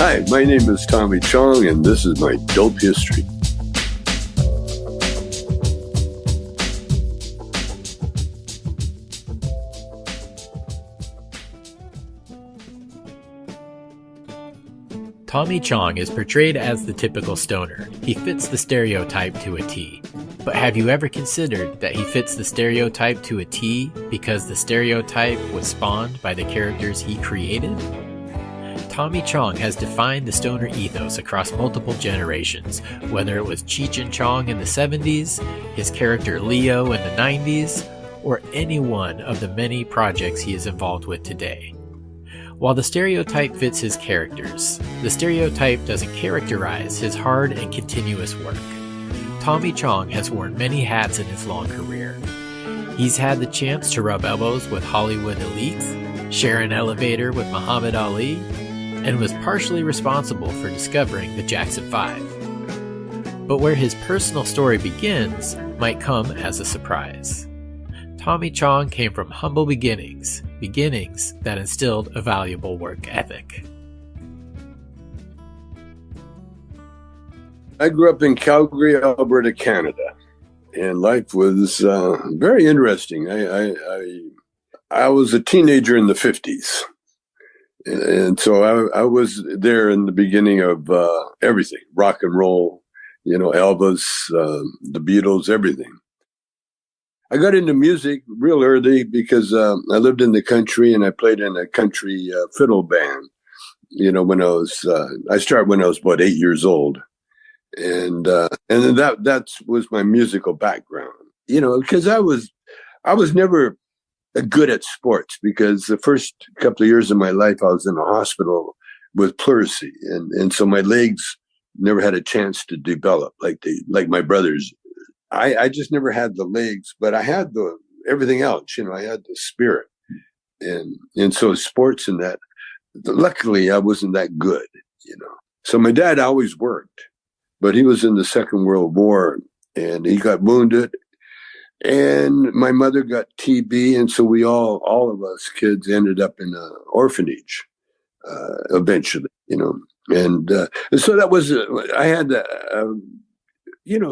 Hi, my name is Tommy Chong, and this is my dope history. Tommy Chong is portrayed as the typical stoner. He fits the stereotype to a T. But have you ever considered that he fits the stereotype to a T because the stereotype was spawned by the characters he created? Tommy Chong has defined the stoner ethos across multiple generations, whether it was Cheech and Chong in the 70s, his character Leo in the 90s, or any one of the many projects he is involved with today. While the stereotype fits his characters, the stereotype doesn't characterize his hard and continuous work. Tommy Chong has worn many hats in his long career. He's had the chance to rub elbows with Hollywood elites, share an elevator with Mohamed Ali, and was partially responsible for discovering the Jackson 5. But where his personal story begins might come as a surprise. Tommy Chong came from humble beginnings that instilled a valuable work ethic. I grew up in Calgary, Alberta, Canada, and life was very interesting. I was a teenager in the 50s, and so I was there in the beginning of everything, rock and roll, Elvis, the Beatles, everything. I got into music real early because I lived in the country and I played in a country fiddle band. When I started when I was about 8 years old, and then that was my musical background. Because I was never good at sports because the first couple of years of my life I was in a hospital with pleurisy, and so my legs never had a chance to develop like my brothers. I just never had the legs, but I had everything else. I had the spirit, and so sports and that. Luckily, I wasn't that good. So my dad always worked, but he was in the Second World War, and he got wounded, and my mother got TB, and so we all of us kids ended up in an orphanage eventually. And so that was I had.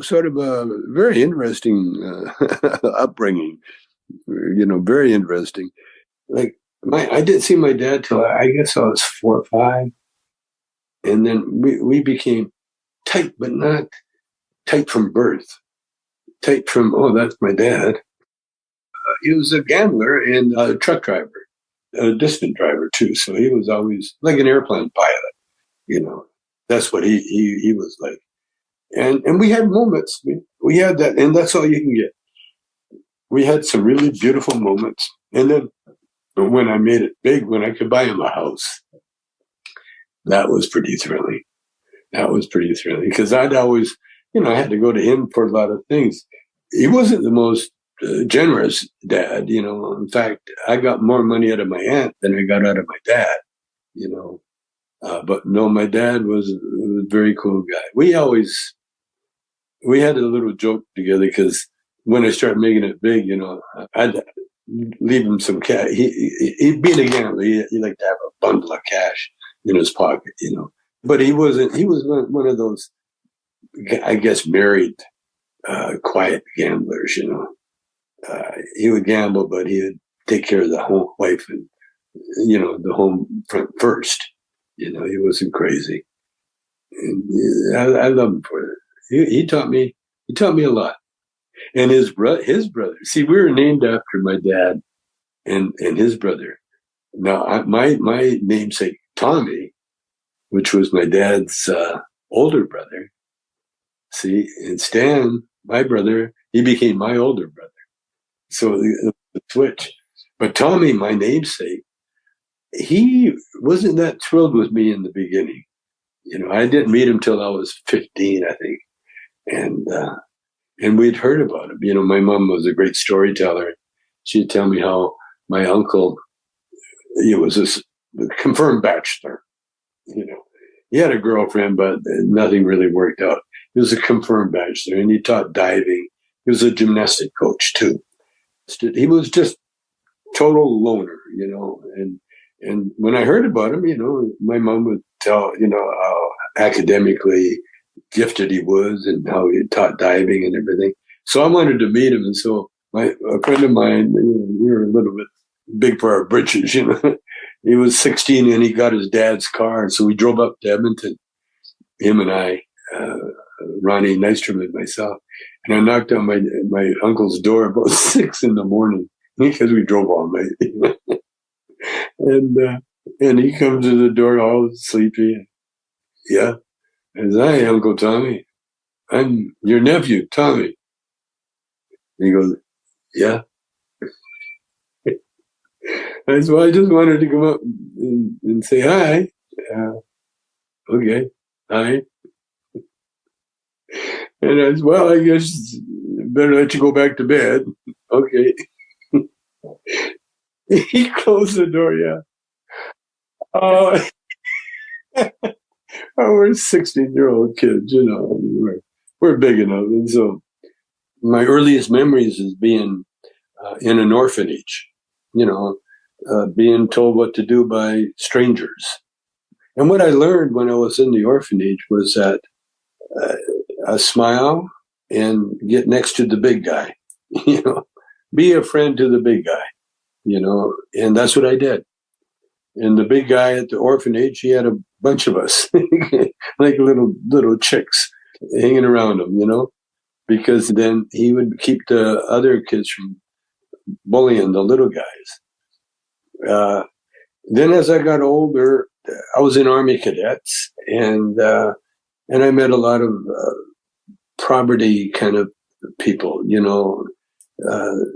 Sort of a very interesting upbringing, very interesting. Like I didn't see my dad till I guess I was 4 or 5. And then we became tight, but not tight from birth. Tight from, oh, that's my dad. He was a gambler and a truck driver, a distant driver too. So he was always like an airplane pilot, That's what he was like. And we had moments. We had that, and that's all you can get. We had some really beautiful moments. And then when I made it big, when I could buy him a house, that was pretty thrilling. Because I'd always, I had to go to him for a lot of things. He wasn't the most generous dad, In fact, I got more money out of my aunt than I got out of my dad, But no, my dad was a very cool guy. We had a little joke together because when I started making it big, I'd leave him some cash. He being a gambler, he liked to have a bundle of cash in his pocket, But he was one of those, I guess, married, quiet gamblers, He would gamble, but he would take care of the home wife and, the home front first. He wasn't crazy. And I love him for that. He taught me a lot. And his brother. See, we were named after my dad and his brother. Now, my namesake Tommy, which was my dad's older brother. See, and Stan, my brother, he became my older brother. So the switch. But Tommy, my namesake, he wasn't that thrilled with me in the beginning. I didn't meet him till I was 15, I think. And we'd heard about him. My mom was a great storyteller. She'd tell me how my uncle, he was a confirmed bachelor. He had a girlfriend, but nothing really worked out. He was a confirmed bachelor, and he taught diving. He was a gymnastic coach too. He was just total loner, And when I heard about him, my mom would tell, how academically gifted he was and how he taught diving and everything. So I wanted to meet him. And so a friend of mine, we were a little bit big for our britches, He was 16 and he got his dad's car. And so we drove up to Edmonton, him and I, Ronnie Nystrom and myself. And I knocked on my uncle's door about 6 a.m. because we drove all night. And he comes to the door all sleepy. Yeah. I said, "Hi, Uncle Tommy. I'm your nephew, Tommy." And he goes, "Yeah." I said, "Well, I just wanted to come up and say hi." Okay. Hi. And I said, "Well, I guess better let you go back to bed." Okay. He closed the door, yeah. Oh, we're 16-year-old kids, we're big enough. And so my earliest memories is being in an orphanage, being told what to do by strangers. And what I learned when I was in the orphanage was that a smile and get next to the big guy, be a friend to the big guy, and that's what I did. And the big guy at the orphanage, he had a bunch of us, like little chicks hanging around him, because then he would keep the other kids from bullying the little guys. Then as I got older, I was in Army Cadets, and I met a lot of poverty kind of people,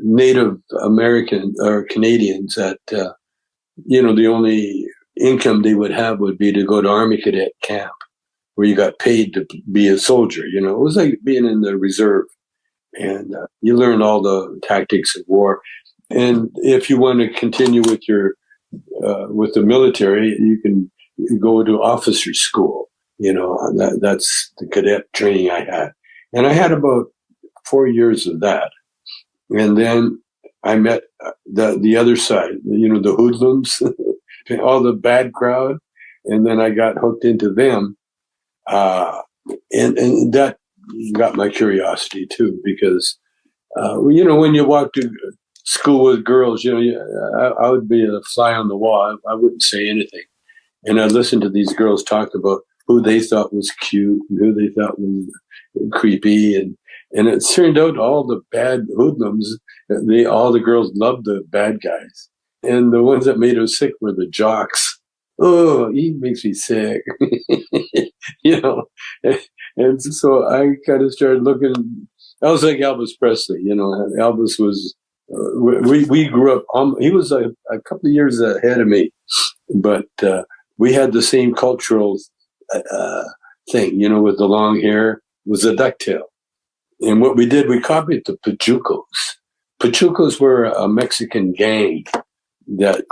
Native American or Canadians that, the only income they would have would be to go to Army Cadet camp where you got paid to be a soldier. It was like being in the reserve, and you learn all the tactics of war. And if you want to continue with with the military, you go to officer school. That's the cadet training I had. And I had about 4 years of that. And then I met the other side, the hoodlums, all the bad crowd. And then I got hooked into them. And that got my curiosity too, because, when you walk to school with girls, I would be a fly on the wall. I wouldn't say anything. And I'd listen to these girls talk about who they thought was cute and who they thought was creepy. And it turned out all the bad hoodlums, all the girls loved the bad guys. And the ones that made us sick were the jocks. Oh, he makes me sick. And so I kind of started looking. I was like Elvis Presley, Elvis was, we grew up, he was a couple of years ahead of me, but we had the same cultural thing, with the long hair, was a ducktail. And what we did, we copied the Pachucos. Pachucos were a Mexican gang that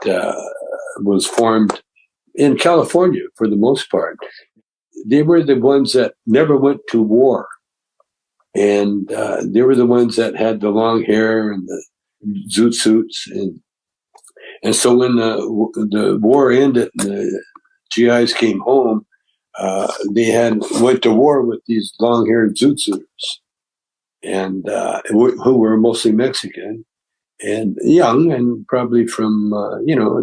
was formed in California for the most part. They were the ones that never went to war. And they were the ones that had the long hair and the zoot suits. And so when the war ended and the GIs came home, they went to war with these long-haired zoot suiters, and who were mostly Mexican and young and probably from,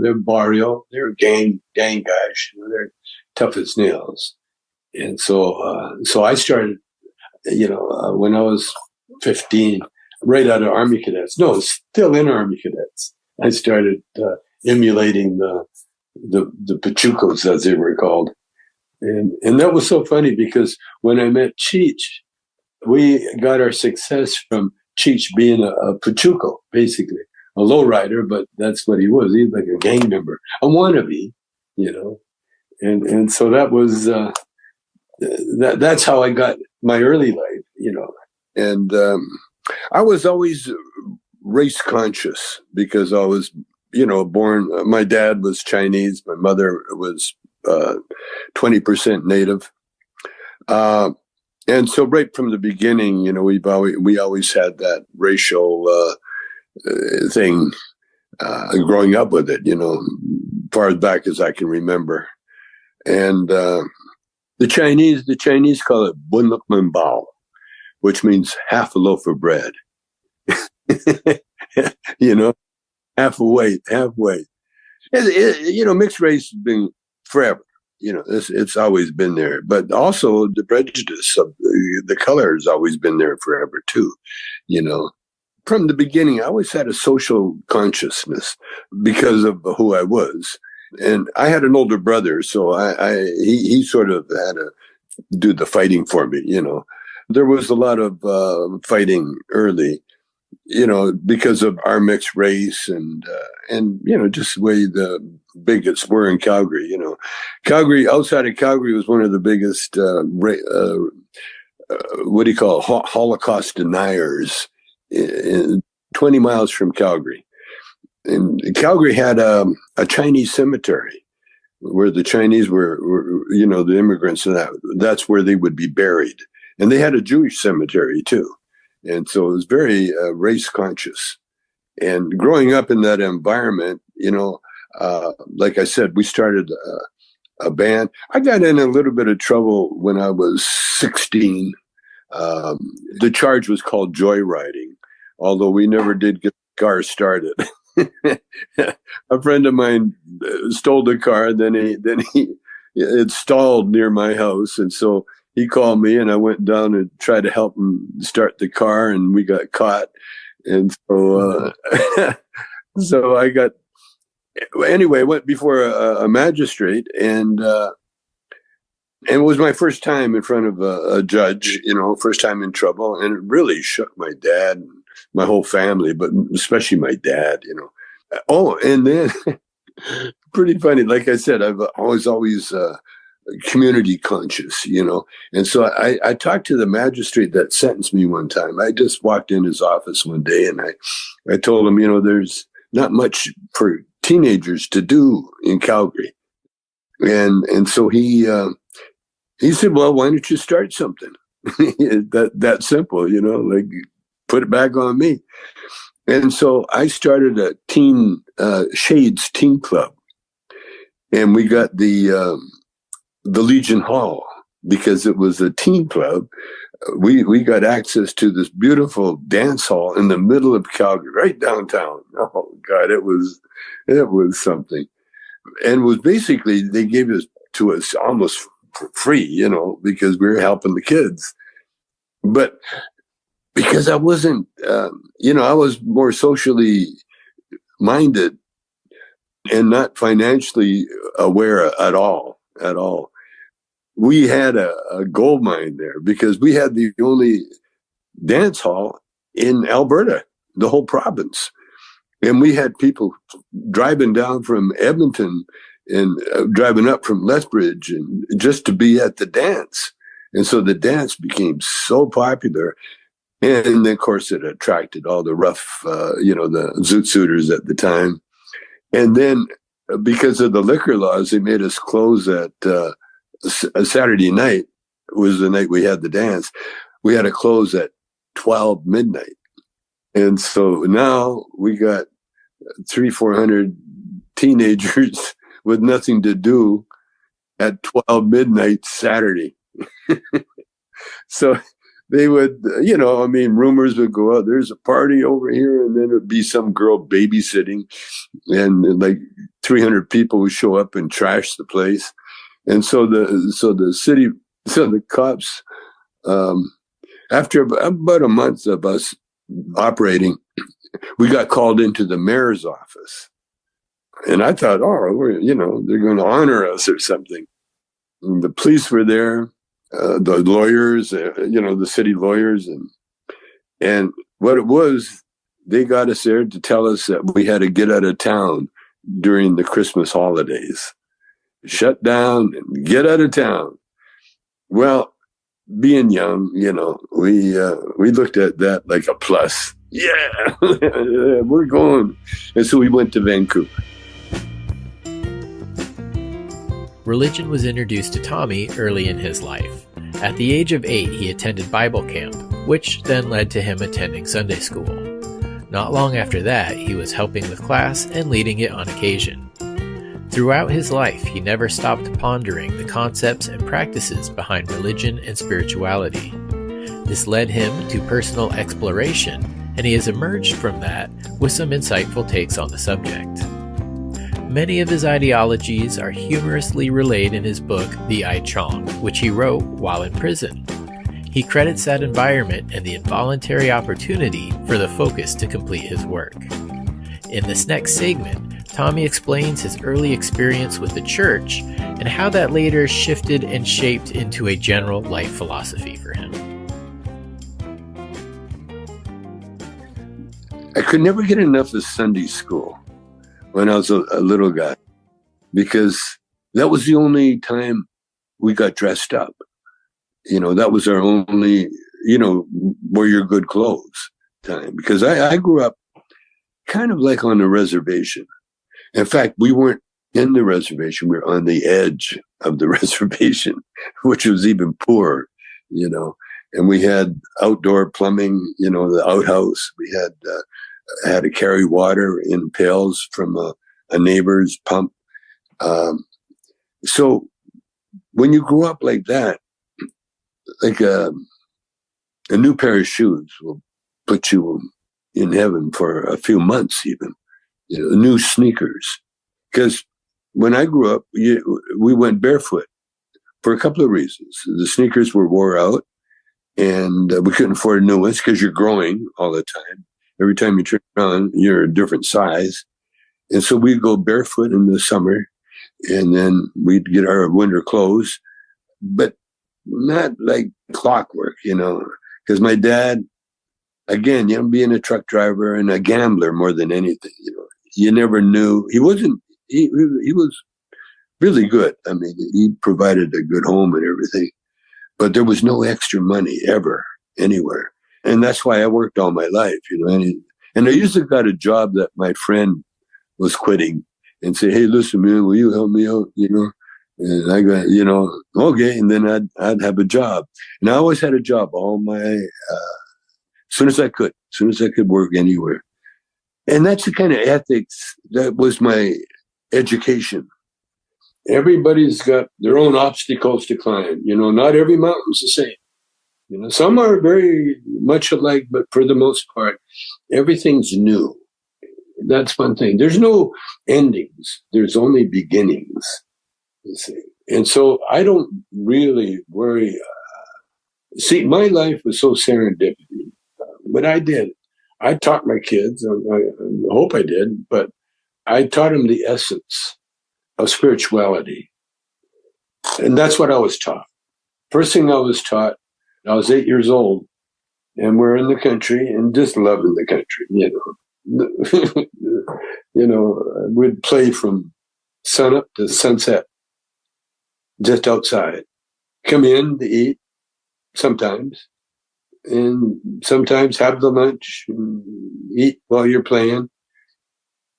their barrio. They were gang guys. They're tough as nails. And so I started, when I was 15, right out of Army Cadets. No, still in Army Cadets. I started emulating the Pachucos, as they were called. And that was so funny because when I met Cheech, we got our success from Cheech being a Pachuco, basically. A lowrider, but that's what he was. He was like a gang member, a wannabe, And so that was, that's how I got my early life, And I was always race conscious because I was, born, my dad was Chinese. My mother was 20% native. And so right from the beginning, we always had that racial thing, growing up with it, far as back as I can remember. And the Chinese call it bunluk bao, which means half a loaf of bread. You know, half weight. Mixed race has been forever. It's always been there. But also the prejudice of the color has always been there forever too. From the beginning, I always had a social consciousness because of who I was. And I had an older brother, so he sort of had to do the fighting for me. There was a lot of fighting early, because of our mixed race and just the way the bigots were in Calgary. Calgary, outside of Calgary, was one of the biggest Holocaust deniers in 20 miles from Calgary. And Calgary had a Chinese cemetery where the Chinese were the immigrants, and that's where they would be buried. And they had a Jewish cemetery too. And so it was very race conscious. And growing up in that environment, like I said, we started a band. I got in a little bit of trouble when I was 16. The charge was called joyriding, although we never did get the car started. A friend of mine stole the car, then it stalled near my house, and so he called me, and I went down and tried to help him start the car, and we got caught. And so so I got went before a magistrate, and it was my first time in front of a judge, first time in trouble, and it really shook my dad and my whole family, but especially my dad, Oh, and then pretty funny. Like I said, I've always community conscious, And so I talked to the magistrate that sentenced me one time. I just walked in his office one day, and I told him, there's not much for teenagers to do in Calgary. And so he said, well, why don't you start something? that simple, like put it back on me. And so I started a Shades Teen Club, and we got the Legion Hall because it was a teen club. We got access to this beautiful dance hall in the middle of Calgary, right downtown. Oh God, it was something. And it was basically, they gave it to us almost for free, because we were helping the kids. But because I wasn't, I was more socially minded and not financially aware at all. We had a gold mine there because we had the only dance hall in Alberta, the whole province. And we had people driving down from Edmonton and driving up from Lethbridge and just to be at the dance. And so the dance became so popular. And of course, it attracted all the rough, the zoot suiters at the time. And then because of the liquor laws, they made us close at a Saturday night was the night we had the dance. We had to close at 12 midnight. And so now we got 300-400 teenagers with nothing to do at 12 midnight Saturday. So they would, rumors would go out, there's a party over here, and then it would be some girl babysitting, and like 300 people would show up and trash the place. And so the cops, after about a month of us operating, we got called into the mayor's office. And I thought, they're going to honor us or something. And the police were there. The lawyers, the city lawyers, and what it was, they got us there to tell us that we had to get out of town during the Christmas holidays, shut down and get out of town. Well, being young, we looked at that like a plus. Yeah, we're going. And so we went to Vancouver. Religion was introduced to Tommy early in his life. At the age of 8, he attended Bible camp, which then led to him attending Sunday school. Not long after that, he was helping with class and leading it on occasion. Throughout his life, he never stopped pondering the concepts and practices behind religion and spirituality. This led him to personal exploration, and he has emerged from that with some insightful takes on the subject. Many of his ideologies are humorously relayed in his book, The I Chong, which he wrote while in prison. He credits that environment and the involuntary opportunity for the focus to complete his work. In this next segment, Tommy explains his early experience with the church and how that later shifted and shaped into a general life philosophy for him. I could never get enough of Sunday school when I was a little guy, because that was the only time we got dressed up. That was our only, wear your good clothes time. Because I grew up kind of like on a reservation. In fact, we weren't in the reservation. We were on the edge of the reservation, which was even poorer, and we had outdoor plumbing, the outhouse. We had to carry water in pails from a neighbor's pump. So when you grow up like that, like a new pair of shoes will put you in heaven for a few months even. New sneakers. Because when I grew up, we went barefoot for a couple of reasons. The sneakers were wore out, and we couldn't afford new ones because you're growing all the time. Every time you turn around, you're a different size. And so we'd go barefoot in the summer, and then we'd get our winter clothes, but not like clockwork, because my dad, again, being a truck driver and a gambler more than anything, you never knew. He was really good. I mean, he provided a good home and everything, but there was no extra money ever anywhere. And that's why I worked all my life, and I usually got a job that my friend was quitting and say, hey, listen, man, will you help me out? And I got, okay. And then I'd have a job, and I always had a job as soon as I could work anywhere. And that's the kind of ethics that was my education. Everybody's got their own obstacles to climb. Not every mountain's the same. Some are very much alike, but for the most part, everything's new. That's one thing. There's no endings. There's only beginnings, you see. And so I don't really worry. See, my life was so serendipity. What I did, I taught my kids, I hope I did, but I taught them the essence of spirituality. And that's what I was taught. First thing I was taught, I was 8 years old, and we're in the country and just loving the country, we'd play from sunup to sunset, just outside. Come in to eat sometimes, and sometimes have the lunch and eat while you're playing.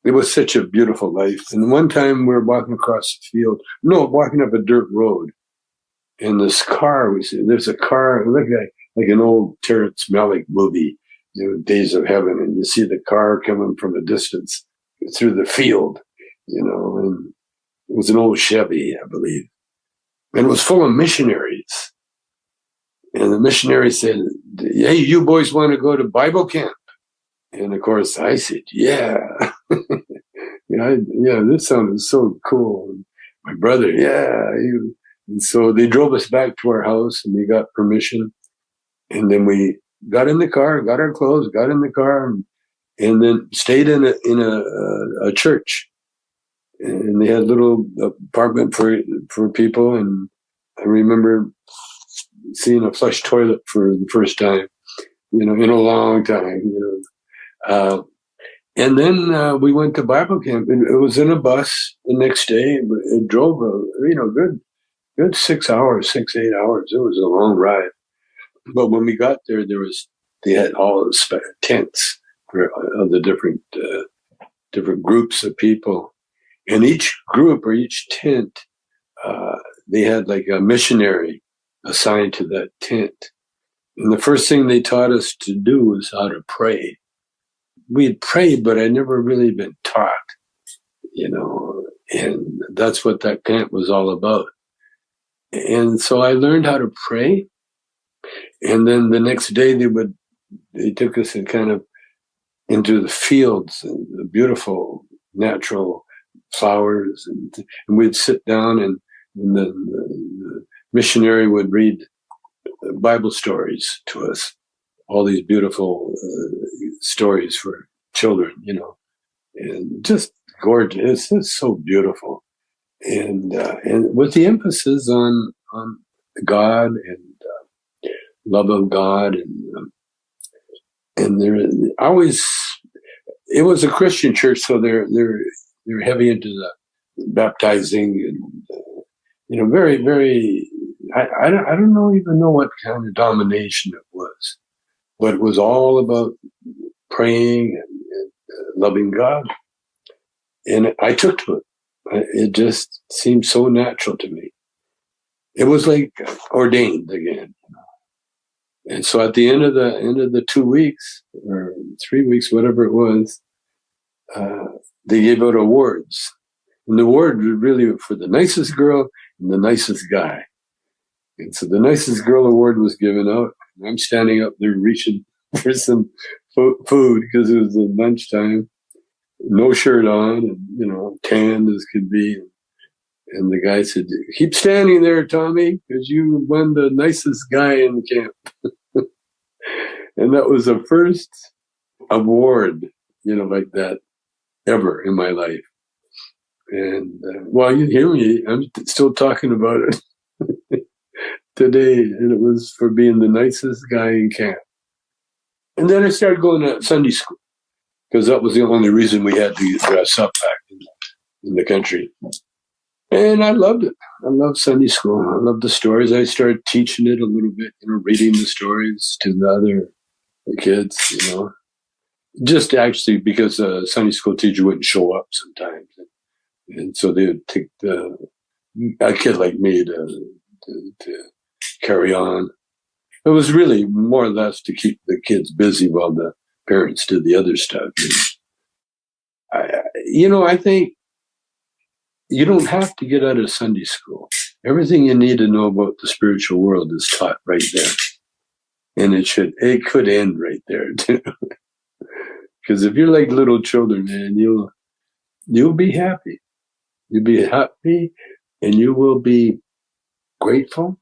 It was such a beautiful life. And one time we were walking across the field, walking up a dirt road, and this car, there's a car, it looked like an old Terrence Malick movie, Days of Heaven, and you see the car coming from a distance through the field, and it was an old Chevy, I believe. And it was full of missionaries. And the missionary said, hey, you boys want to go to Bible camp? And of course I said, yeah. This sounded so cool. And my brother, yeah. And so they drove us back to our house, and we got permission. And then we got in the car, got our clothes, got in the car, and then stayed in a church. And they had a little apartment for people. And I remember seeing a flush toilet for the first time, in a long time, and then we went to Bible camp, and it was in a bus the next day. It drove good 6 hours, 8 hours. It was a long ride. But when we got there, they had all the tents for the different groups of people, and each group or each tent, they had like a missionary assigned to that tent. And the first thing they taught us to do was how to pray. We'd prayed, but I'd never really been taught, And that's what that camp was all about. And so I learned how to pray. And then the next day they took us and kind of into the fields and the beautiful natural flowers. And we'd sit down and the missionary would read Bible stories to us, all these beautiful stories for children, and just gorgeous. It's so beautiful. And with the emphasis on God and love of God, and there always, it was a Christian church, so they're heavy into the baptizing and very, very. I don't even know what kind of domination it was, but it was all about praying and loving God, and I took to it. It just seemed so natural to me. It was like ordained again. And so at the end of the 2 weeks or 3 weeks, whatever it was, they gave out awards. And the award was really for the nicest girl and the nicest guy. And so the nicest girl award was given out. And I'm standing up there reaching for some food because it was lunchtime. No shirt on, and tanned as could be. And the guy said, "Keep standing there, Tommy, because you won the nicest guy in camp." And that was the first award, like that ever in my life. And you hear me, I'm still talking about it today. And it was for being the nicest guy in camp. And then I started going to Sunday school, because that was the only reason we had to dress up back in the country. And I loved it. I loved Sunday school. I loved the stories. I started teaching it a little bit, reading the stories to the other kids, just actually because the Sunday school teacher wouldn't show up sometimes. And so they would take a kid like me to carry on. It was really more or less to keep the kids busy while the parents did the other stuff. I think you don't have to get out of Sunday school. Everything you need to know about the spiritual world is taught right there. And it could end right there too. Because if you're like little children, man, you'll be happy. You'll be happy and you will be grateful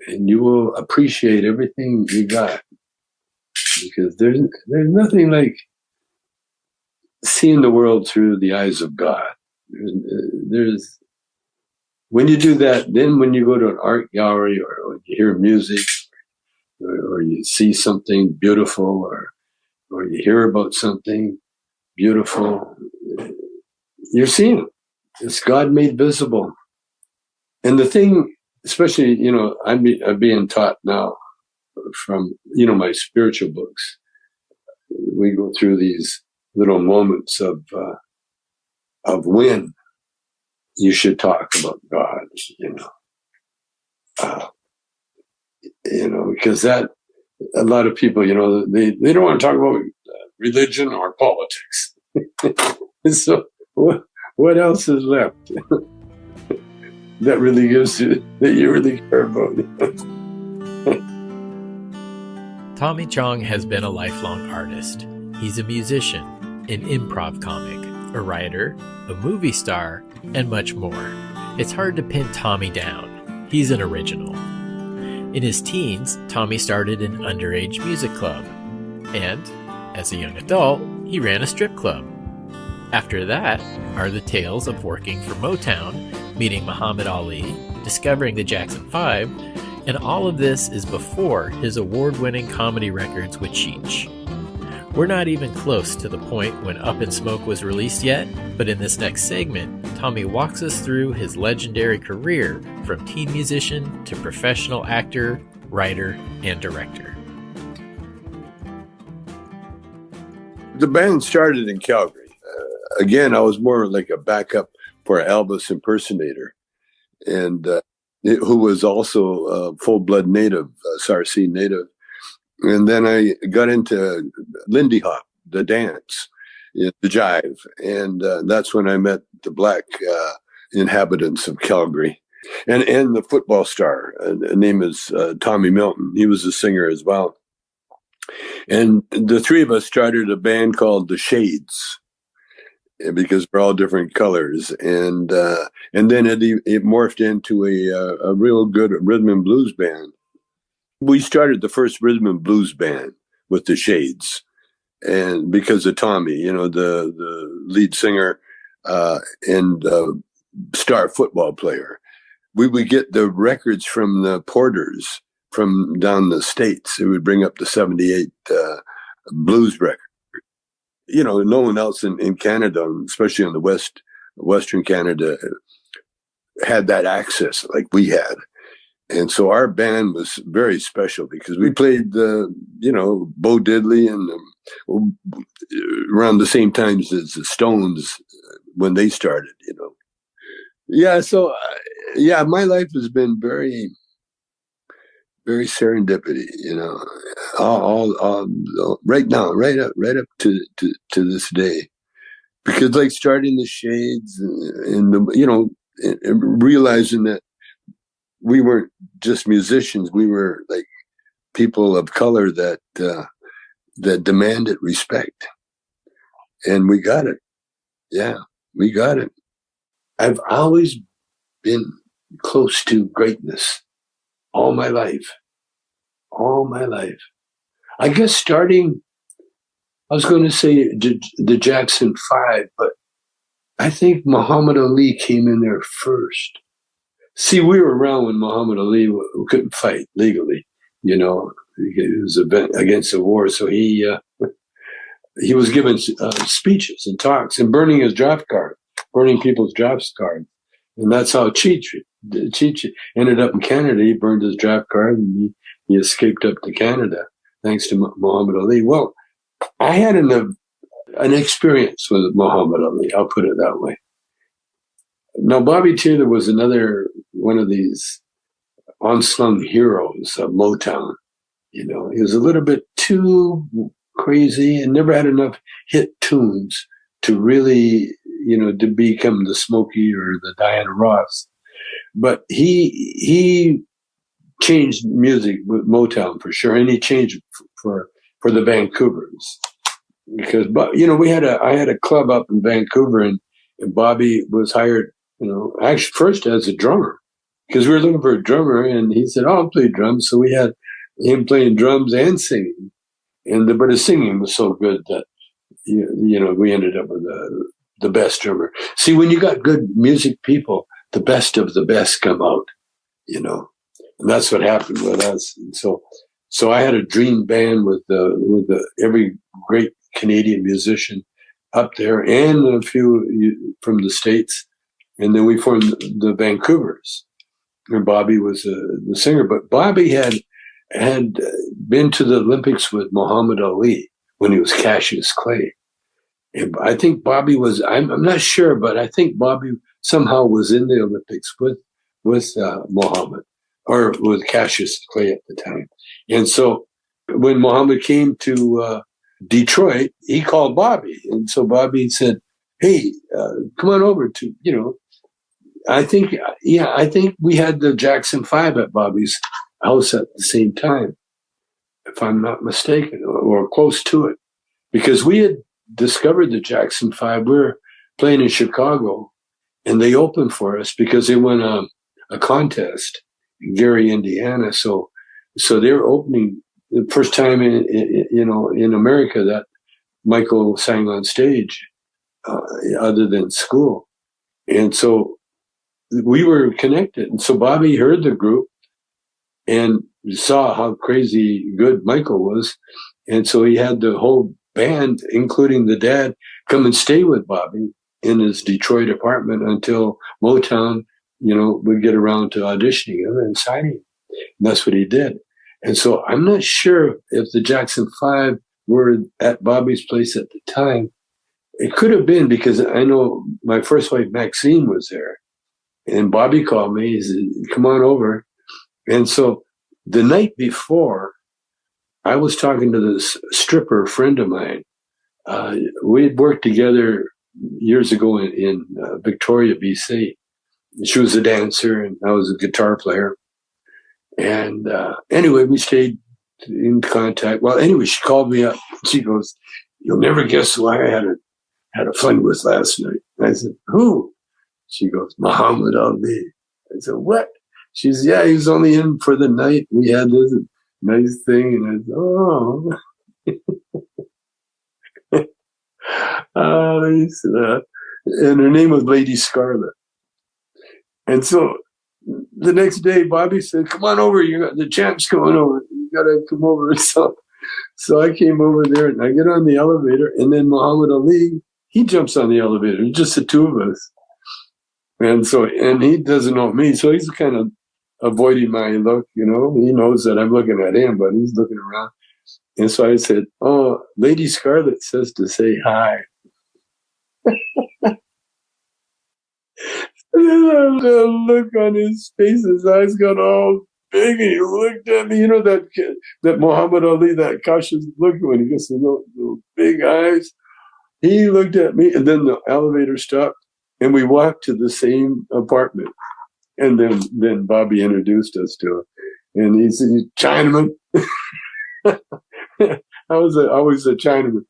and you will appreciate everything you got. Because there's nothing like seeing the world through the eyes of God. There's when you do that, then when you go to an art gallery or you hear music or you see something beautiful or you hear about something beautiful, you're seeing it. It's God made visible. And the thing, especially, I'm being taught now from, my spiritual books. We go through these little moments of when you should talk about God, because that a lot of people, they don't want to talk about religion or politics. So what else is left that really gives you that you really care about? Tommy Chong has been a lifelong artist. He's a musician, an improv comic, a writer, a movie star, and much more. It's hard to pin Tommy down. He's an original. In his teens, Tommy started an underage music club. And, as a young adult, he ran a strip club. After that are the tales of working for Motown, meeting Mohamed Ali, discovering the Jackson 5, and all of this is before his award-winning comedy records with Cheech. We're not even close to the point when Up in Smoke was released yet, but in this next segment, Tommy walks us through his legendary career from teen musician to professional actor, writer, and director. The band started in Calgary. Again, I was more like a backup for Elvis impersonator, and who was also a full-blood native, Sarcee native. And then I got into Lindy Hop, the dance. the Jive. And that's when I met the black inhabitants of Calgary. And the football star, name is Tommy Milton. He was a singer as well. And the three of us started a band called The Shades, because we're all different colors. And then it morphed into a real good rhythm and blues band. We started the first rhythm and blues band with The Shades. And because of Tommy, the lead singer and star football player, we would get the records from the porters from down the States. It would bring up the 78 blues record. No one else in Canada, especially in the Western Canada, had that access like we had. And so our band was very special because we played Bo Diddley and around the same times as the Stones when they started, Yeah, so, my life has been very, very serendipity, all right now, right up to this day. Because like starting the Shades and realizing that we weren't just musicians, we were like people of color that demanded respect. And we got it. Yeah, we got it. I've always been close to greatness all my life. I guess starting, I was going to say the Jackson 5, but I think Muhammad Ali came in there first. See, we were around when Muhammad Ali couldn't fight legally, He was against the war, so he was giving speeches and talks and burning people's draft cards. And that's how Cheech ended up in Canada. He burned his draft card and he escaped up to Canada thanks to Muhammad Ali. Well, I had an experience with Muhammad Ali. I'll put it that way. Now, Bobby Taylor was another one of these unsung heroes of Motown. He was a little bit too crazy and never had enough hit tunes to really, to become the Smokey or the Diana Ross. But he changed music with Motown for sure, and he changed for the Vancouvers. Because, I had a club up in Vancouver, and Bobby was hired, actually first as a drummer, because we were looking for a drummer, and he said, "Oh, I'll play drums." So we had him playing drums and singing, but his singing was so good that we ended up with the best drummer. See, when you got good music people, the best of the best come out, and that's what happened with us. And so I had a dream band with every great Canadian musician up there and a few from the States. And then we formed the Vancouvers, and Bobby was the singer. But Bobby had been to the Olympics with Muhammad Ali when he was Cassius Clay. And I think Bobby was, I'm not sure, but I think Bobby somehow was in the Olympics with Muhammad, or with Cassius Clay at the time. And so when Muhammad came to Detroit, he called Bobby. And so Bobby said, "Hey, come on over to, I think we had the Jackson 5 at Bobby's house at the same time, if I'm not mistaken, or close to it, because we had discovered the Jackson 5. We were playing in Chicago, and they opened for us because they won a contest in Gary, Indiana. So they were opening the first time in America that Michael sang on stage, other than school, and so we were connected. And so Bobby heard the group and saw how crazy good Michael was. And so he had the whole band, including the dad, come and stay with Bobby in his Detroit apartment until Motown, would get around to auditioning him and signing him. And that's what he did. And so I'm not sure if the Jackson 5 were at Bobby's place at the time. It could have been, because I know my first wife, Maxine, was there. And Bobby called me. He said, "Come on over." And so the night before, I was talking to this stripper friend of mine we'd worked together years ago in Victoria, BC. She was a dancer and I was a guitar player. And anyway, we stayed in contact. Well, anyway, she called me up. She goes, "You'll never guess who I had a fun with last night." I said, "Who?" She goes, "Muhammad Ali." I said, "What?" She says, "Yeah, he was only in for the night. We had this nice thing." And I said, "Oh." And her name was Lady Scarlet. And so the next day, Bobby said, "Come on over. You got the champ's coming over. You got to come over." So I came over there and I get on the elevator, and then Muhammad Ali, he jumps on the elevator, just the two of us. And he doesn't know me, so he's kind of avoiding my look, He knows that I'm looking at him, but he's looking around. And so I said, "Oh, Lady Scarlet says to say hi." And then the look on his face, his eyes got all big, and he looked at me. That Muhammad Ali, that cautious look when he gets the little big eyes. He looked at me, and then the elevator stopped, and we walked to the same apartment. And then Bobby introduced us to him, and he said, "Chinaman." I was always a Chinaman.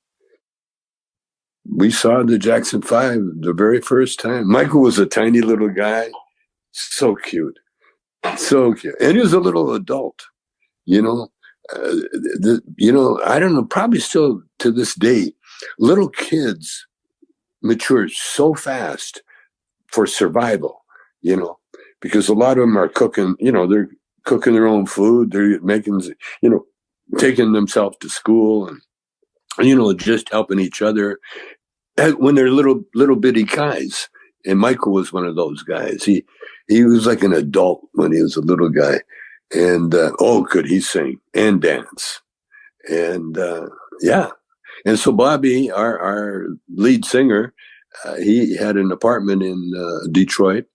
We saw the Jackson 5 the very first time. Michael was a tiny little guy, so cute, so cute, and he was a little adult. I don't know, probably still to this day, little kids mature so fast for survival, because a lot of them are cooking, they're cooking their own food. They're making, taking themselves to school and, just helping each other when they're little bitty guys. And Michael was one of those guys. He was like an adult when he was a little guy. And, could he sing and dance? And, yeah. And so Bobby, our lead singer, he had an apartment in Detroit.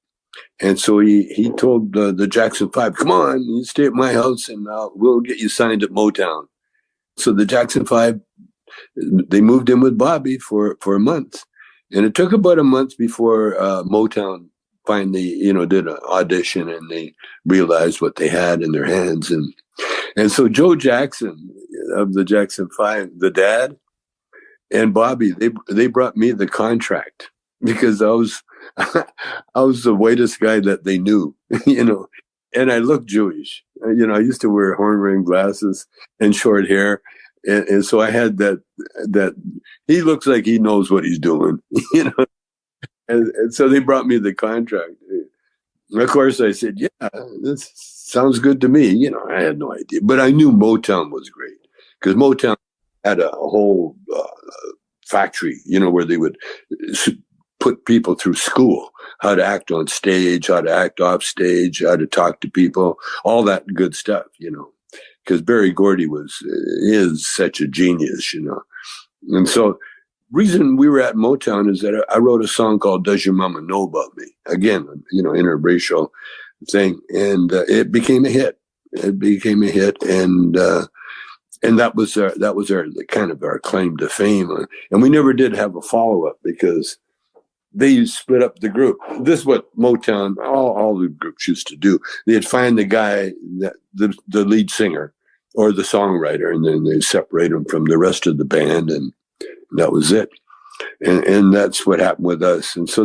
And so he told the Jackson 5, "Come on, you stay at my house and we'll get you signed at Motown." So the Jackson 5, they moved in with Bobby for a month. And it took about a month before Motown finally, did an audition and they realized what they had in their hands. And so Joe Jackson of the Jackson 5, the dad, and Bobby, they brought me the contract because I was the whitest guy that they knew, and I looked Jewish. I used to wear horn ring glasses and short hair. And so I had that he looks like he knows what he's doing, and so they brought me the contract. Of course, I said, "Yeah, this sounds good to me." I had no idea, but I knew Motown was great because Motown had a whole factory, where they would put people through school, how to act on stage, how to act off stage, how to talk to people, all that good stuff, because Berry Gordy is such a genius, And so reason we were at Motown is that I wrote a song called "Does Your Mama Know About Me?" Again, interracial thing. And it became a hit. And that was our kind of our claim to fame. And we never did have a follow-up because they split up the group. This is what Motown, all the groups used to do. They'd find the guy, the lead singer or the songwriter, and then they'd separate him from the rest of the band, and that was it. And that's what happened with us. And so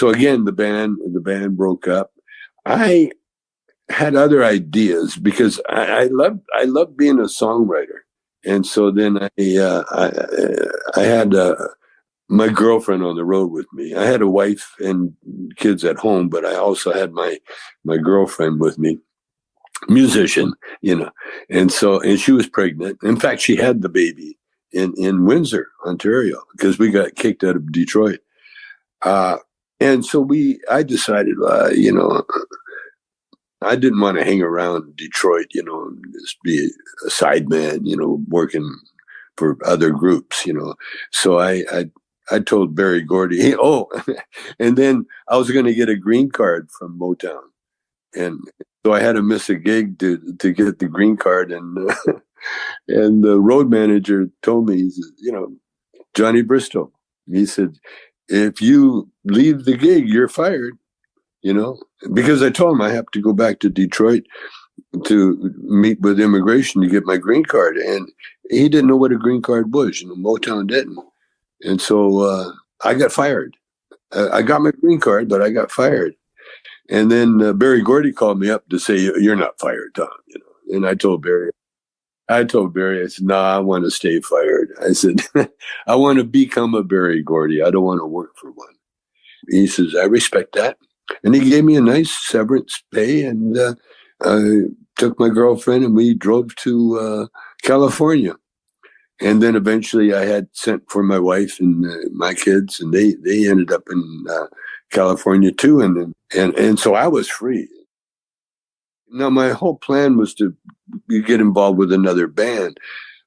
again, the band broke up. I had other ideas because I loved being a songwriter. And so then I had my girlfriend on the road with me. I had a wife and kids at home, but I also had my girlfriend with me, musician, and she was pregnant. In fact, she had the baby in Windsor, Ontario, because we got kicked out of Detroit. And so I decided, I didn't want to hang around Detroit, and just be a sideman, working for other groups, So I told Berry Gordy, and then I was going to get a green card from Motown. And so I had to miss a gig to get the green card. And and the road manager told me, he says, Johnny Bristow. He said, if you leave the gig, you're fired, because I told him I have to go back to Detroit to meet with immigration to get my green card. And he didn't know what a green card was. Motown didn't. And so I got fired. I got my green card, but I got fired. And then Barry Gordy called me up to say, you're not fired, Tom. And I told Barry, I said, I want to stay fired. I said, I want to become a Barry Gordy. I don't want to work for one. He says, I respect that. And he gave me a nice severance pay. And I took my girlfriend and we drove to California. And then eventually I had sent for my wife and my kids, and they ended up in California too. And so I was free. Now, my whole plan was to get involved with another band.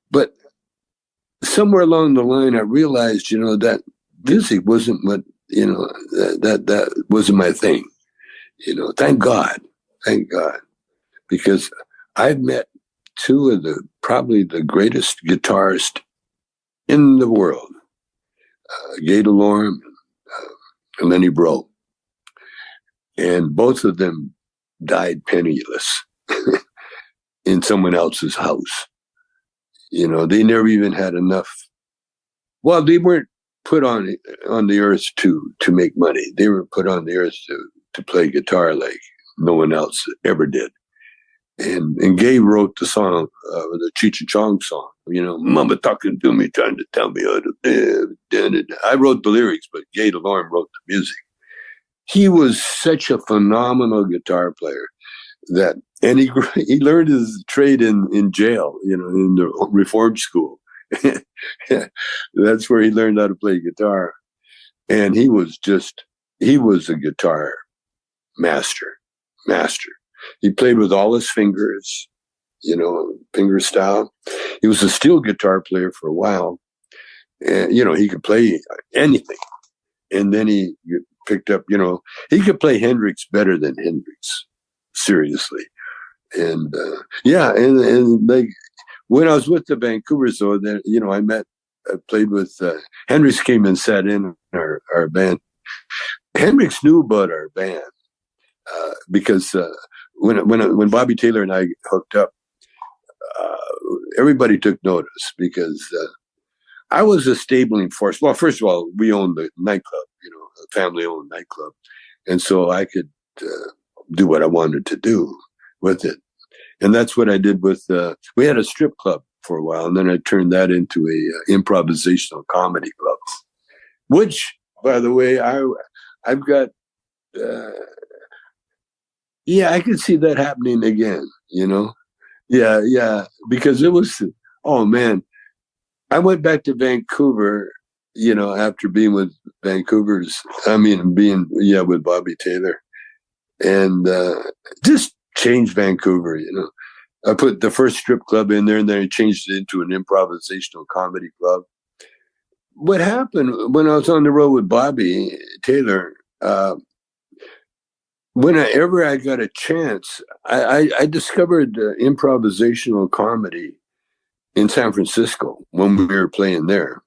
But somewhere along the line, I realized, that music wasn't what, that wasn't my thing. Thank God. Because I've met two of probably the greatest guitarists in the world, Gay DeLorme and Lenny Breau. And both of them died penniless in someone else's house. They never even had enough. Well, they weren't put on the earth to make money. They were put on the earth to play guitar like no one else ever did. And Gay wrote the song, the Cheech and Chong song, Mama talking to me, trying to tell me how to live. I wrote the lyrics, but Gay DeLorme wrote the music. He was such a phenomenal guitar player and he learned his trade in jail, in the reform school. That's where he learned how to play guitar. And he was a guitar master. He played with all his fingers, finger style. He was a steel guitar player for a while. And, he could play anything. And then he picked up, he could play Hendrix better than Hendrix. Seriously. And, and like when I was with the Vancouvers, though, then, I played with, Hendrix came and sat in our band. Hendrix knew about our band because, when Bobby Taylor and I hooked up, everybody took notice because I was a stabling force. Well, first of all, we owned the nightclub, a family-owned nightclub, and so I could do what I wanted to do with it, and that's what I did with. We had a strip club for a while, and then I turned that into a improvisational comedy club, which, by the way, I've got. Yeah, I could see that happening again, Yeah, because it was, oh man, I went back to Vancouver, after being with with Bobby Taylor, and just changed Vancouver, I put the first strip club in there, and then I changed it into an improvisational comedy club. What happened when I was on the road with Bobby Taylor, whenever I got a chance, I discovered improvisational comedy in San Francisco when we were playing there.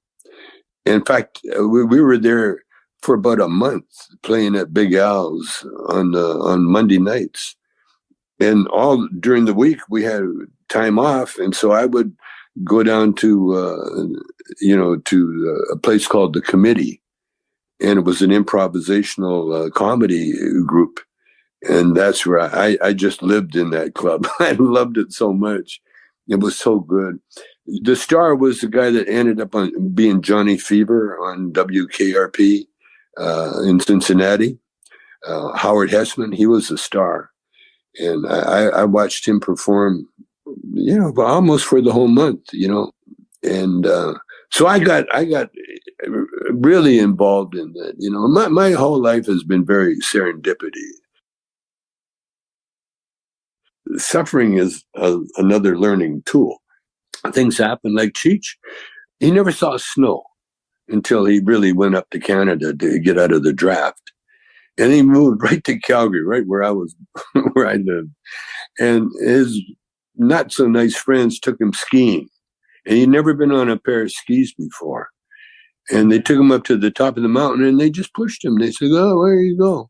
In fact, we were there for about a month playing at Big Al's on Monday nights. And all during the week we had time off. And so I would go down to a place called The Committee. And it was an improvisational comedy group. And that's where I just lived in that club. I loved it so much. It was so good. The star was the guy that ended up being Johnny Fever on WKRP in Cincinnati. Howard Hessman, he was the star. And I watched him perform, almost for the whole month, And so I got really involved in that. My whole life has been very serendipity. Suffering is another learning tool. Things happen like Cheech. He never saw snow until he really went up to Canada to get out of the draft. And he moved right to Calgary, right where I was, where I lived. And his not so nice friends took him skiing. And he'd never been on a pair of skis before. And they took him up to the top of the mountain and they just pushed him. They said, "Oh, where you go?"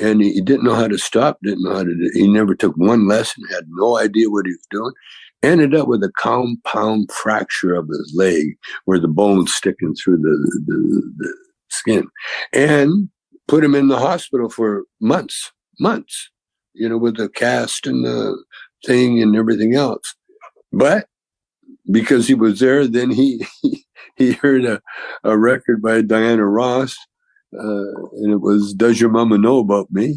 And he didn't know how to stop, didn't know how to do. He never took one lesson, had no idea what he was doing. Ended up with a compound fracture of his leg where the bone's sticking through the skin. And put him in the hospital for months, with the cast and the thing and everything else. But because he was there, then he heard a record by Diana Ross, and it was "Does Your Mama Know About Me?"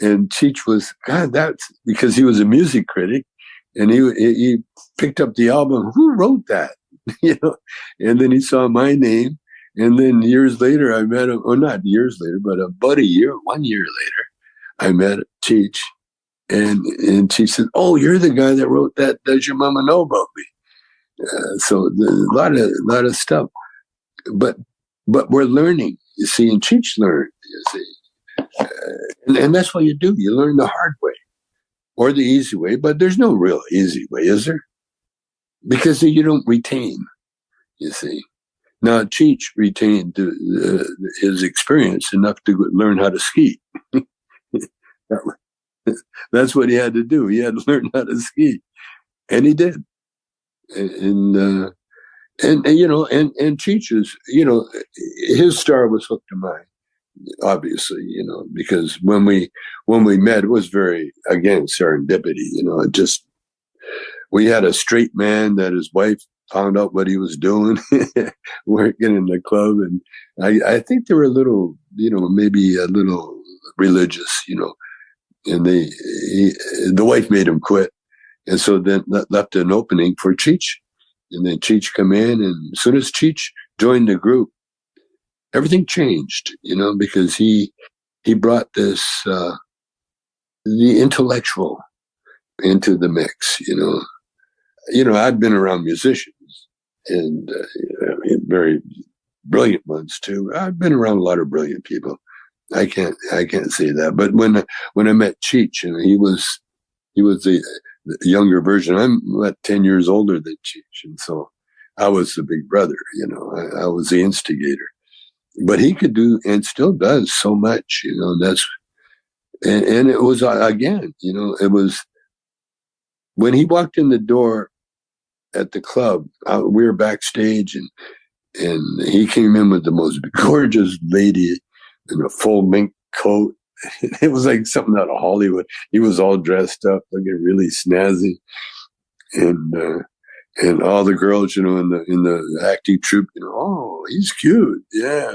And Cheech was, God, that's because he was a music critic, and he picked up the album. Who wrote that? And then he saw my name, and then years later I met him, or not years later, but about 1 year later, I met Cheech, and she said, "Oh, you're the guy that wrote that. Does Your Mama Know About Me?" So a lot of stuff, but we're learning. You see, and Cheech learned. You see, and that's what you do. You learn the hard way or the easy way, but there's no real easy way, is there? Because you don't retain. You see, now Cheech retained his experience enough to learn how to ski. That's what he had to do. He had to learn how to ski, and he did. And Cheech's, his star was hooked to mine, obviously, because when we met, it was very, again, serendipity, we had a straight man that his wife found out what he was doing, working in the club. And I think they were a little, maybe a little religious, and the wife made him quit. And so then that left an opening for Cheech. And then Cheech come in, and as soon as Cheech joined the group, everything changed, because he brought this, the intellectual into the mix, I'd been around musicians and very brilliant ones too. I've been around a lot of brilliant people. I can't say that. But when I met Cheech, he was the younger version. I'm 10 years older than Cheech, and so I was the big brother. I was the instigator. But he could do and still does so much. That's and it was again. It was when he walked in the door at the club. We were backstage, and he came in with the most gorgeous lady in a full mink coat. It was like something out of Hollywood. He was all dressed up, looking really snazzy, and all the girls, in the acting troupe, oh, he's cute, yeah.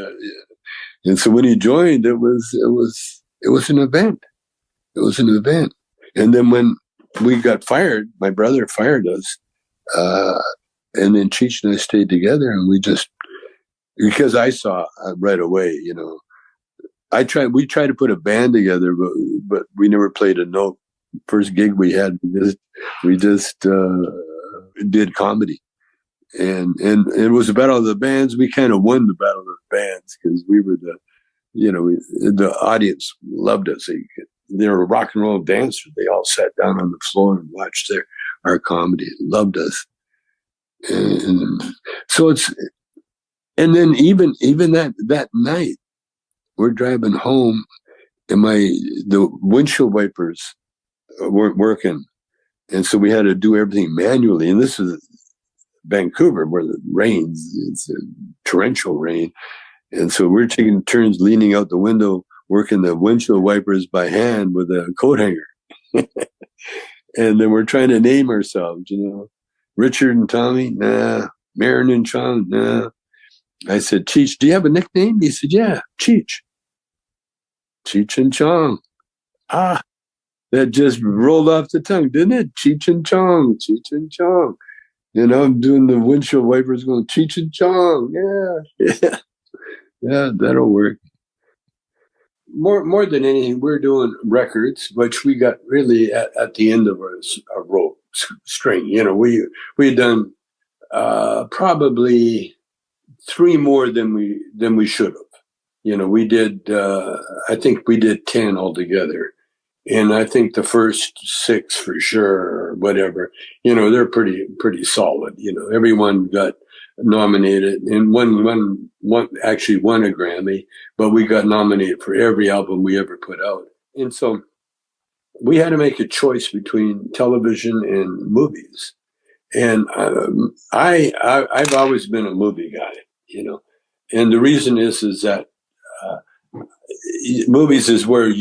And so when he joined, it was an event. It was an event. And then when we got fired, my brother fired us, and then Cheech and I stayed together, and because I saw right away, we tried to put a band together, but we never played a note. First gig we had, we just did comedy, and it was a battle of the bands. We kind of won the battle of the bands because we were the audience loved us. They were rock and roll dancers. They all sat down on the floor and watched our comedy. Loved us, and so and then even that night. We're driving home, and the windshield wipers weren't working, and so we had to do everything manually. And this is Vancouver, where it rains; it's a torrential rain, and so we're taking turns leaning out the window, working the windshield wipers by hand with a coat hanger, and then we're trying to name ourselves. Richard and Tommy, nah. Marin and Chong, nah. I said, Cheech, do you have a nickname? He said, yeah, Cheech. Cheech and Chong. That just rolled off the tongue, didn't it? Cheech and Chong, Cheech and Chong. I'm doing the windshield wipers going, Cheech and Chong. Yeah. Yeah, that'll work. More than anything, we're doing records, which we got really at the end of our rope string. We had done probably 3 more than we should have. We did, I think we did 10 altogether. And I think the first 6 for sure, or whatever, they're pretty solid. Everyone got nominated, and actually won a Grammy, but we got nominated for every album we ever put out. And so we had to make a choice between television and movies. And I've always been a movie guy, and the reason is that movies is where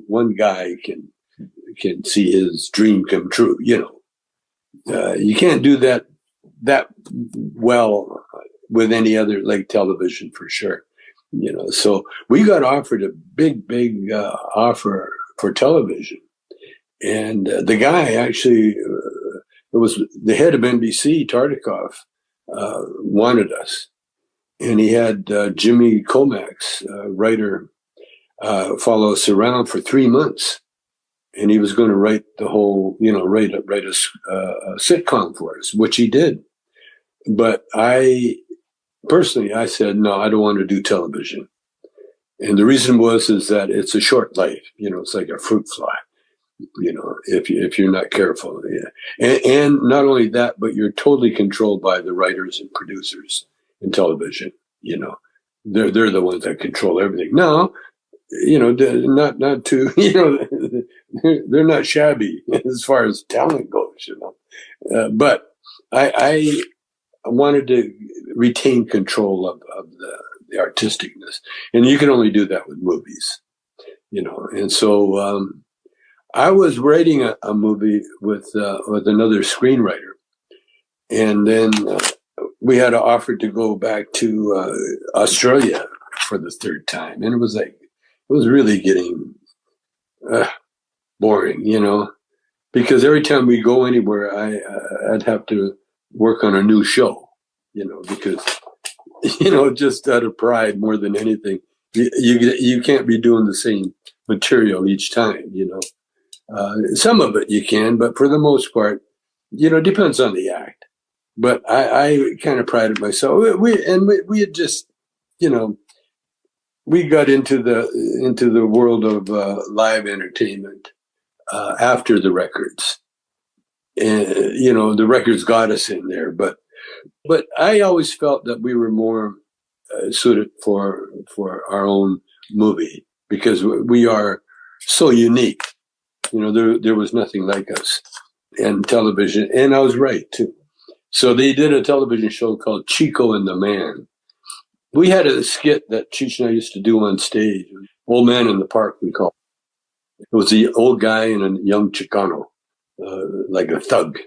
one guy can see his dream come true. You can't do that well with any other, like television, for sure. So we got offered a big offer for television, and the guy actually, it was the head of NBC, Tartikoff, wanted us, and he had Jimmy Comax, writer, follow us around for 3 months. And he was going to write the whole, write a sitcom for us, which he did. But I said, no, I don't want to do television. And the reason is that it's a short life. It's like a fruit fly, if you're not careful. Yeah. And not only that, but you're totally controlled by the writers and producers in television. They're the ones that control everything. Now, not to, they're not shabby as far as talent goes, but I wanted to retain control of the artisticness, and you can only do that with movies, and so I was writing a movie with another screenwriter, and then we had an offer to go back to Australia for the third time, and it was really getting boring, because every time we go anywhere, I'd have to work on a new show, because, just out of pride more than anything, you can't be doing the same material each time, some of it you can, but for the most part, it depends on the act. But I kind of prided myself. We had just, we got into the world of live entertainment after the records, and the records got us in there. But I always felt that we were more suited for our own movie, because we are so unique. There was nothing like us in television, and I was right too. So they did a television show called Chico and the Man. We had a skit that Cheech and I used to do on stage. Old Man in the Park, we call it. It was the old guy and a young Chicano, like a thug.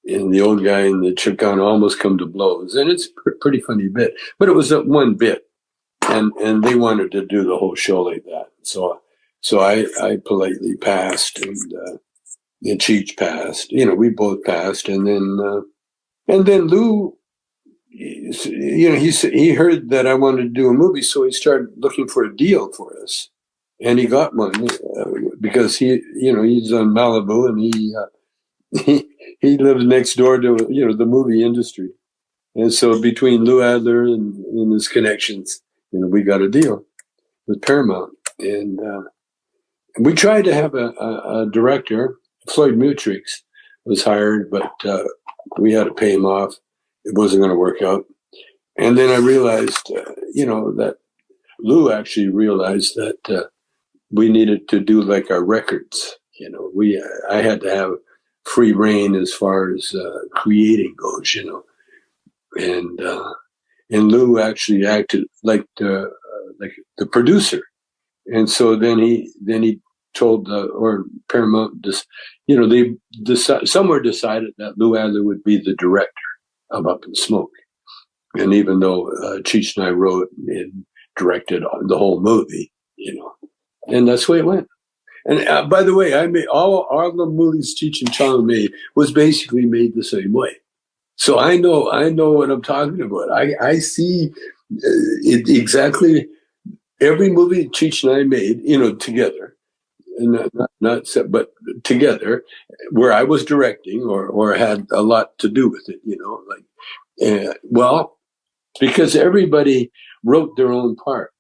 And the old guy and the Chicano almost come to blows. And it's a pretty funny bit. But it was one bit. And they wanted to do the whole show like that. So I politely passed, and Cheech passed. We both passed. And then Lou, he heard that I wanted to do a movie, so he started looking for a deal for us, and he got one because he's on Malibu, and he lives next door to the movie industry, and so between Lou Adler and his connections, we got a deal with Paramount, and we tried to have a director. Floyd Mutrix was hired, but we had to pay him off. It wasn't going to work out. And then I realized, that Lou actually realized that we needed to do like our records. I had to have free reign as far as creating goes, and Lou actually acted like the producer. And so then he told Paramount, somewhere decided that Lou Adler would be the director of Up in Smoke. And even though Cheech and I wrote and directed the whole movie, and that's the way it went. And by the way, I made all the movies Cheech and Chong made was basically made the same way. So I know what I'm talking about. I see it exactly. Every movie Cheech and I made, together, and not but together, where I was directing or had a lot to do with it, because everybody wrote their own part.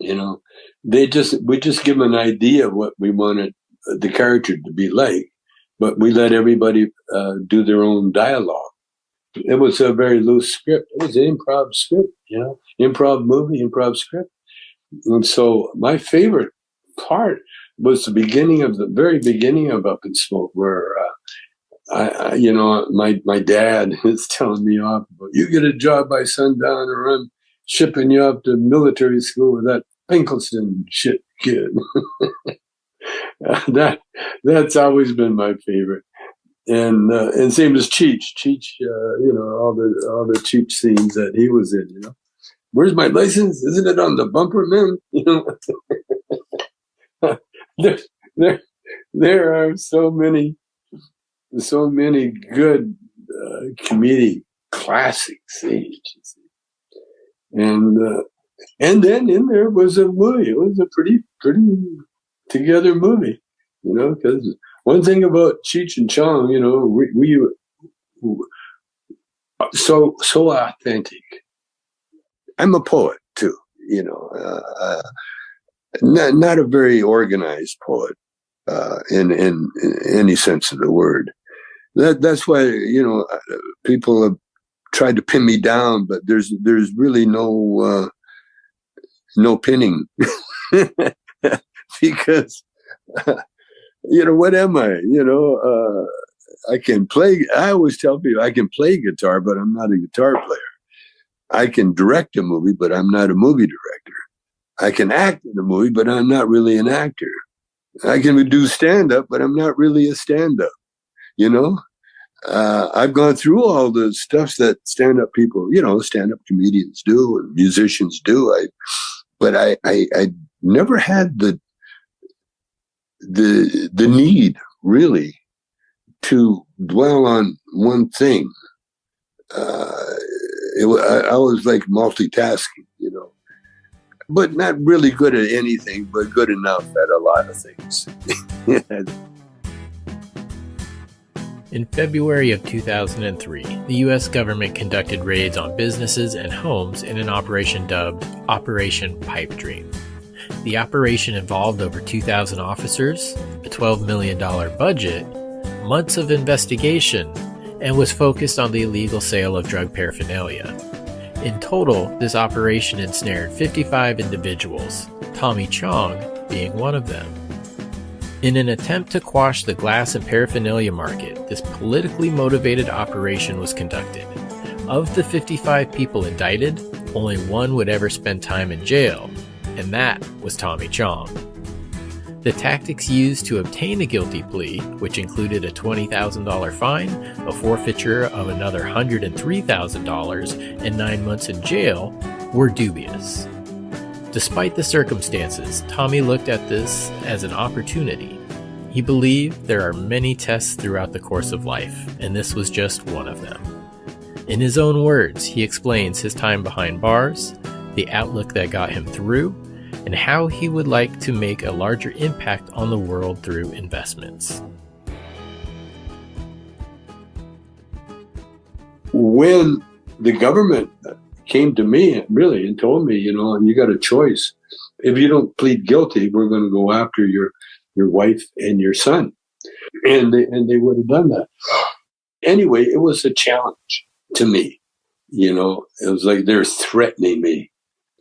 We just give them an idea of what we wanted the character to be like, but we let everybody do their own dialogue. It was a very loose script. It was an improv script, improv movie, improv script. And so my favorite part was the very beginning of Up in Smoke, where my dad is telling me off, you get a job by sundown or I'm shipping you up to military school with that Pinkelson shit kid. That's always been my favorite. And same as Cheech, all the Cheech scenes that he was in, Where's my license? Isn't it on the bumper, man? There are so many good comedic classic scenes, and then in there was a movie. It was a pretty together movie, because one thing about Cheech and Chong, we so authentic. I'm a poet too, not a very organized poet in any sense of the word. That's why people have tried to pin me down, but there's really no pinning because what am I? I can play. I always tell people I can play guitar, but I'm not a guitar player. I can direct a movie, but I'm not a movie director. I can act in a movie, but I'm not really an actor. I can do stand-up, but I'm not really a stand-up. I've gone through all the stuff that stand-up people, stand-up comedians do and musicians do. But I never had the need really to dwell on one thing. I was like multitasking, but not really good at anything, but good enough at a lot of things. In February of 2003, the U.S. government conducted raids on businesses and homes in an operation dubbed Operation Pipe Dream. The operation involved over 2,000 officers, a $12 million budget, months of investigation, and was focused on the illegal sale of drug paraphernalia. In total, this operation ensnared 55 individuals, Tommy Chong being one of them. In an attempt to quash the glass and paraphernalia market, this politically motivated operation was conducted. Of the 55 people indicted, only one would ever spend time in jail, and that was Tommy Chong. The tactics used to obtain a guilty plea, which included a $20,000 fine, a forfeiture of another $103,000, and 9 months in jail, were dubious. Despite the circumstances, Tommy looked at this as an opportunity. He believed there are many tests throughout the course of life, and this was just one of them. In his own words, he explains his time behind bars, the outlook that got him through, and how he would like to make a larger impact on the world through investments. When the government came to me really and told me, you got a choice. If you don't plead guilty, we're going to go after your wife and your son. And they would have done that. Anyway, it was a challenge to me. It was like they're threatening me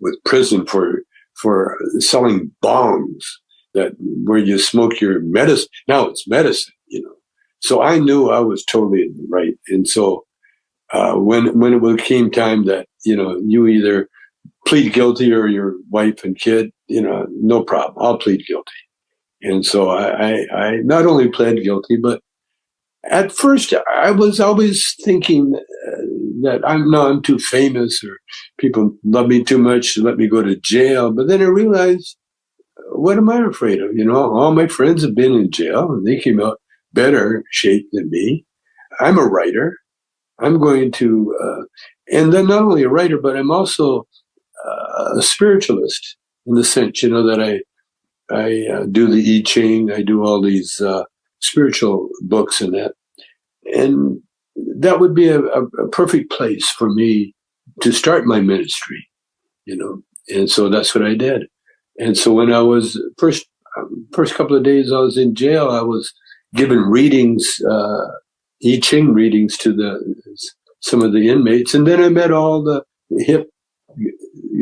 with prison for selling bongs where you smoke your medicine. Now it's medicine, So I knew I was totally in the right. And so when it came time that, you either plead guilty or your wife and kid, no problem. I'll plead guilty. And so I not only pled guilty, but at first I was always thinking that I'm too famous or people love me too much to let me go to jail. But then I realized, what am I afraid of? All my friends have been in jail and they came out better shape than me. I'm a writer. I'm going to, and then not only a writer, but I'm also a spiritualist in the sense, that I do the I Ching. I do all these spiritual books and that. And that would be a perfect place for me to start my ministry, and so that's what I did. And so when I was first couple of days I was in jail, I was given readings, I Ching readings to the some of the inmates. And then I met all the hip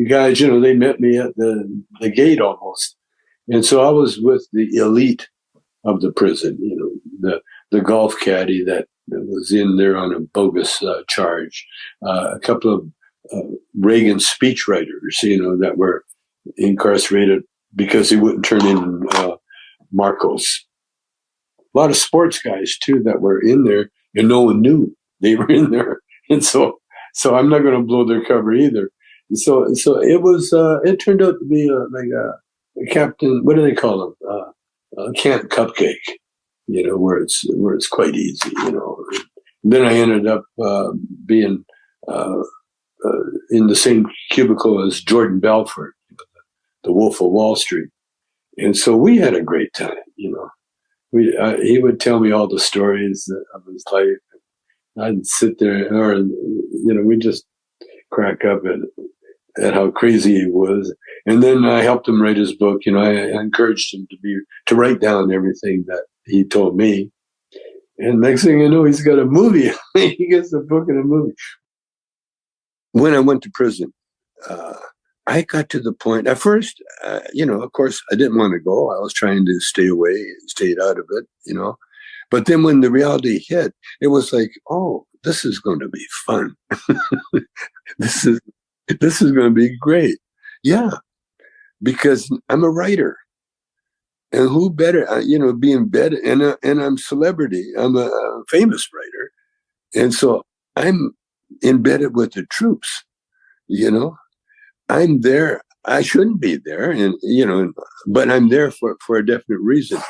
guys, they met me at the gate almost. And so I was with the elite of the prison, the golf caddy that was in there on a bogus charge, a couple of Reagan speechwriters, that were incarcerated because they wouldn't turn in Marcos. A lot of sports guys too that were in there, and no one knew they were in there. And so I'm not going to blow their cover either. And so it was. It turned out to be like a captain. What do they call them? A camp cupcake. Where it's quite easy. And then I ended up being in the same cubicle as Jordan Belfort, the Wolf of Wall Street, and so we had a great time. He would tell me all the stories of his life. I'd sit there, or we just crack up at how crazy he was. And then I helped him write his book. I encouraged him to write down everything that he told me. And next thing I know, he's got a movie. He gets a book and a movie. When I went to prison, I got to the point, at first, of course, I didn't want to go. I was trying to stay away, stayed out of it, But then when the reality hit, it was like, oh, this is going to be fun. This is going to be great. Yeah, because I'm a writer. And who better, be embedded, and I'm celebrity. I'm a famous writer. And so I'm embedded with the troops, I'm there. I shouldn't be there, but I'm there for a definite reason.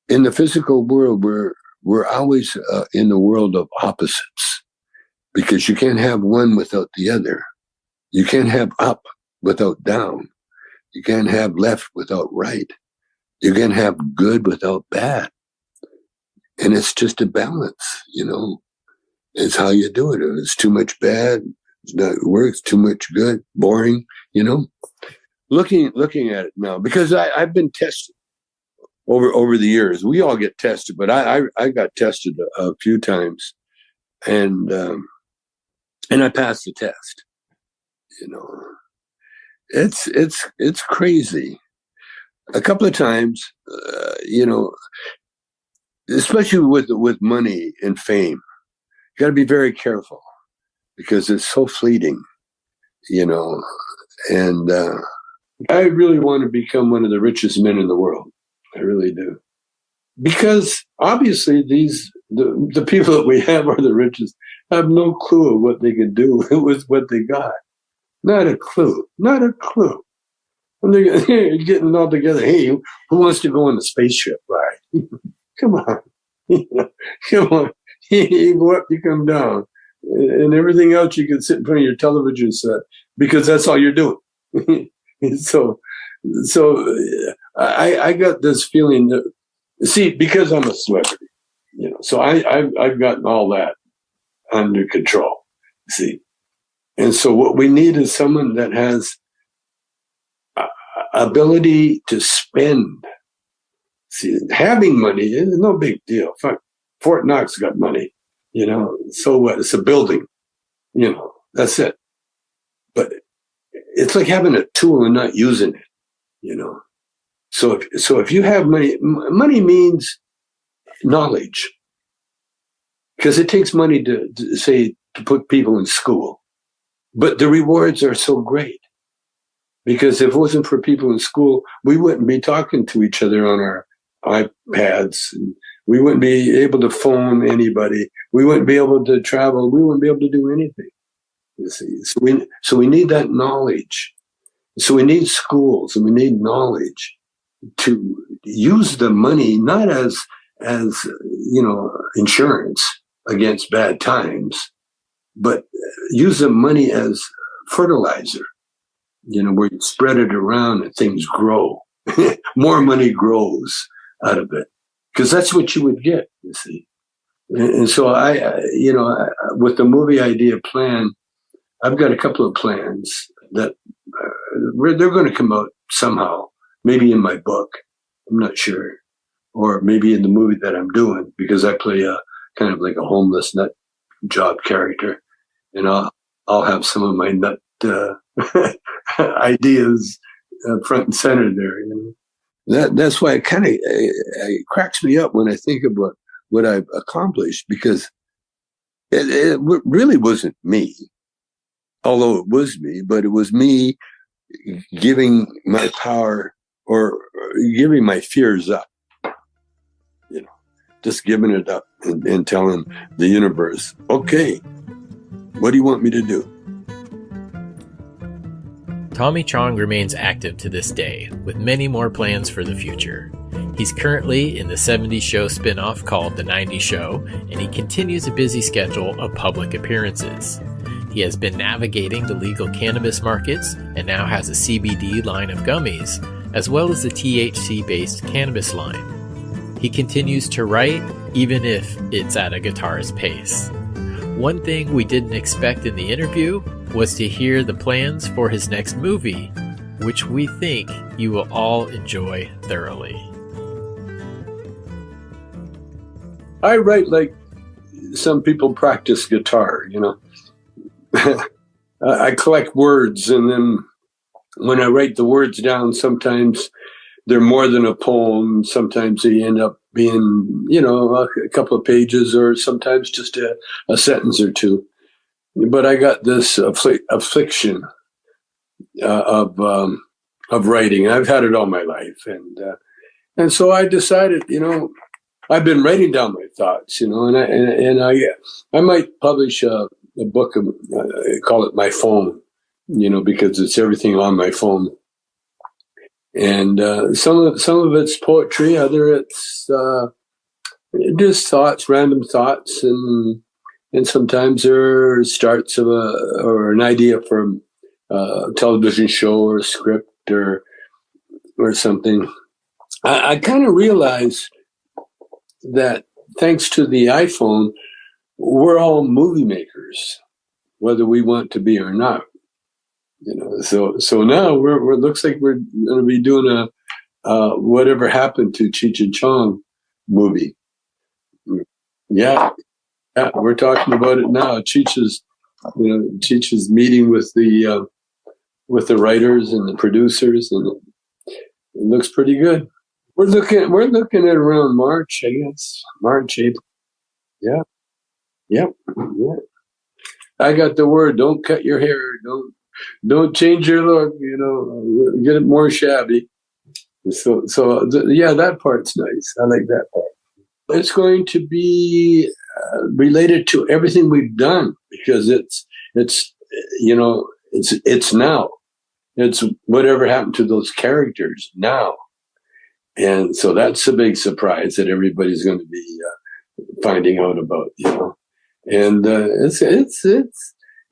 In the physical world, we're always in the world of opposites, because you can't have one without the other. You can't have up without down. You can't have left without right. You can't have good without bad. And it's just a balance, It's how you do it. If it's too much bad, it's not works, too much good, boring, Looking at it now, because I've been tested over the years. We all get tested, but I got tested a few times, and I passed the test. It's crazy. A couple of times, especially with money and fame, you got to be very careful, because it's so fleeting, and I really want to become one of the richest men in the world. I really do. Because obviously the people that we have are the richest, have no clue of what they could do with what they got. Not a clue. Not a clue. And they're getting all together. Hey, who wants to go on the spaceship ride? Come on. Come on. You go up, you come down. And everything else you can sit in front of your television set, because that's all you're doing. So I got this feeling that, see, because I'm a celebrity, so I've gotten all that under control, see. And so what we need is someone that has ability to spend. See, having money is no big deal. Fort Knox got money, so what? It's a building, that's it. But it's like having a tool and not using it, So if you have money means knowledge, because it takes money to put people in school. But the rewards are so great, because if it wasn't for people in school, we wouldn't be talking to each other on our iPads. And we wouldn't be able to phone anybody. We wouldn't be able to travel. We wouldn't be able to do anything. You see, so we need that knowledge. So we need schools, and we need knowledge to use the money not as insurance against bad times, but use the money as fertilizer. Where you spread it around and things grow. More money grows out of it, because that's what you would get. You see, and so with the movie idea plan, I've got a couple of plans that they're going to come out somehow, maybe in my book, I'm not sure, or maybe in the movie that I'm doing, because I play a kind of like a homeless nut job character. and I'll have some of my nut ideas front and center there. That's why it cracks me up when I think about what I've accomplished, because it really wasn't me, although it was me, but it was me giving my power or giving my fears up, just giving it up and telling the universe, okay, what do you want me to do? Tommy Chong remains active to this day, with many more plans for the future. He's currently in the 70s show spin-off called The 90s Show, and he continues a busy schedule of public appearances. He has been navigating the legal cannabis markets and now has a CBD line of gummies, as well as a THC-based cannabis line. He continues to write, even if it's at a guitar's pace. One thing we didn't expect in the interview was to hear the plans for his next movie, which we think you will all enjoy thoroughly. I write like some people practice guitar, I collect words, and then when I write the words down, sometimes they're more than a poem. Sometimes they end up being, a couple of pages, or sometimes just a sentence or two. But I got this affliction of writing. I've had it all my life, and so I decided, I've been writing down my thoughts, and I might publish a book, call it my phone, because it's everything on my phone. And some of it's poetry, other it's just thoughts, random thoughts, and sometimes there are starts of an idea for a television show or a script or something. I kind of realized that thanks to the iPhone, we're all movie makers, whether we want to be or not. So now we're looks like we're going to be doing a Whatever Happened to Cheech and Chong movie. Yeah, we're talking about it now. Cheech is meeting with the writers and the producers, and it looks pretty good. We're looking at around March, I guess. March, April. Yeah. Yep. Yeah. I got the word. Don't cut your hair. Don't change your look. Get it more shabby. So that part's nice. I like that part. It's going to be related to everything we've done, because it's now. It's whatever happened to those characters now, and so that's a big surprise that everybody's going to be finding out about. And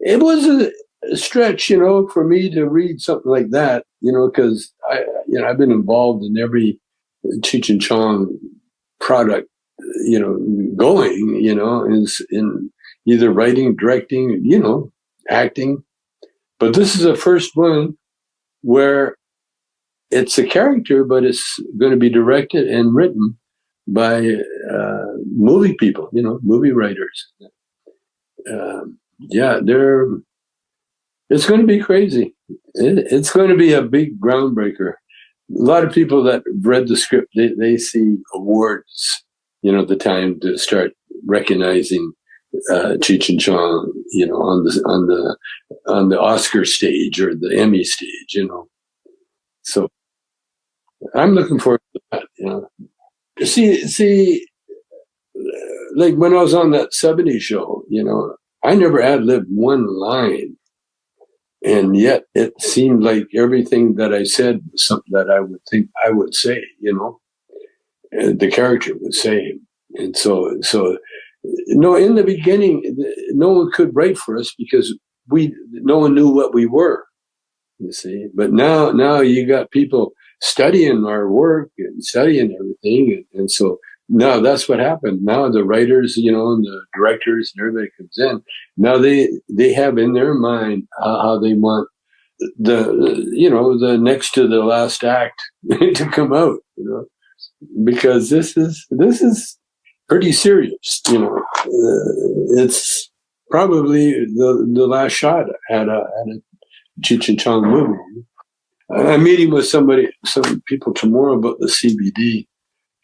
it was a stretch, for me to read something like that, because I've been involved in every Cheech and Chong product, going, in either writing, directing, acting. But this is the first one where it's a character, but it's going to be directed and written by movie people, movie writers. It's going to be crazy. It's going to be a big groundbreaker. A lot of people that read the script, they see awards, the time to start recognizing Cheech and Chong, on the Oscar stage or the Emmy stage, So I'm looking forward to that. See, like when I was on that 70s show, I never ad-libbed one line. And yet it seemed like everything that I said was something that I would think I would say, and the character would say. And so, in the beginning, no one could write for us because no one knew what we were, you see. But now you got people studying our work and studying everything. And so now that's what happened. Now the writers, and the directors and everybody comes in. Now they have in their mind how they want the next to the last act to come out, because this is pretty serious, it's probably the last shot at a Cheech and Chong movie. I'm meeting with some people tomorrow about the CBD,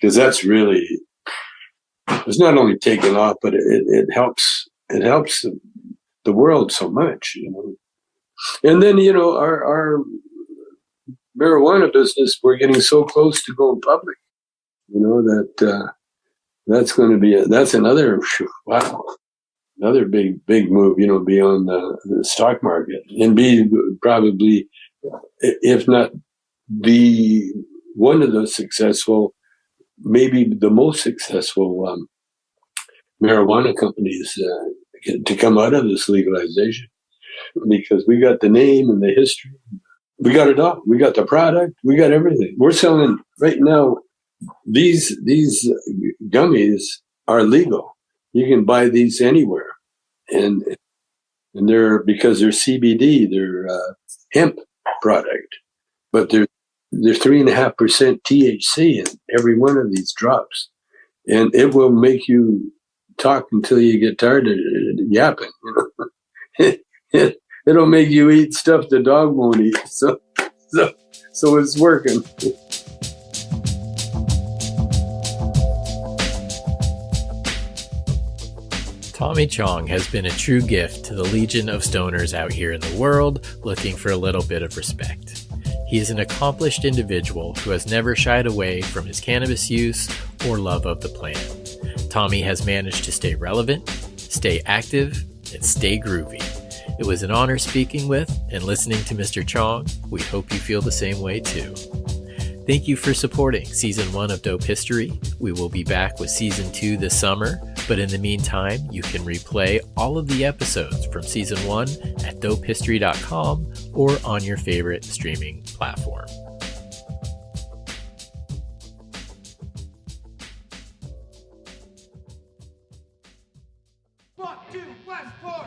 because that's really, it's not only taken off, but it helps the world so much, And then, our marijuana business, we're getting so close to going public, that that's going to be, that's another, wow, another big move, beyond the stock market, and be probably, if not one of the successful, maybe the most successful marijuana companies to come out of this legalization, because we got the name and the history. We got it all. We got the product. We got everything. We're selling right now. These gummies are legal. You can buy these anywhere, and they're, because they're CBD, they're hemp product, but they're 3.5% THC in every one of these drops, and it will make you talk until you get tired of yapping. It'll make you eat stuff the dog won't eat. So it's working. Tommy Chong has been a true gift to the legion of stoners out here in the world looking for a little bit of respect. He is an accomplished individual who has never shied away from his cannabis use or love of the plant. Tommy has managed to stay relevant, stay active, and stay groovy. It was an honor speaking with and listening to Mr. Chong. We hope you feel the same way too. Thank you for supporting Season 1 of Dope History. We will be back with Season 2 this summer, but in the meantime, you can replay all of the episodes from Season 1 at dopehistory.com or on your favorite streaming platform. Fuck you, Westport!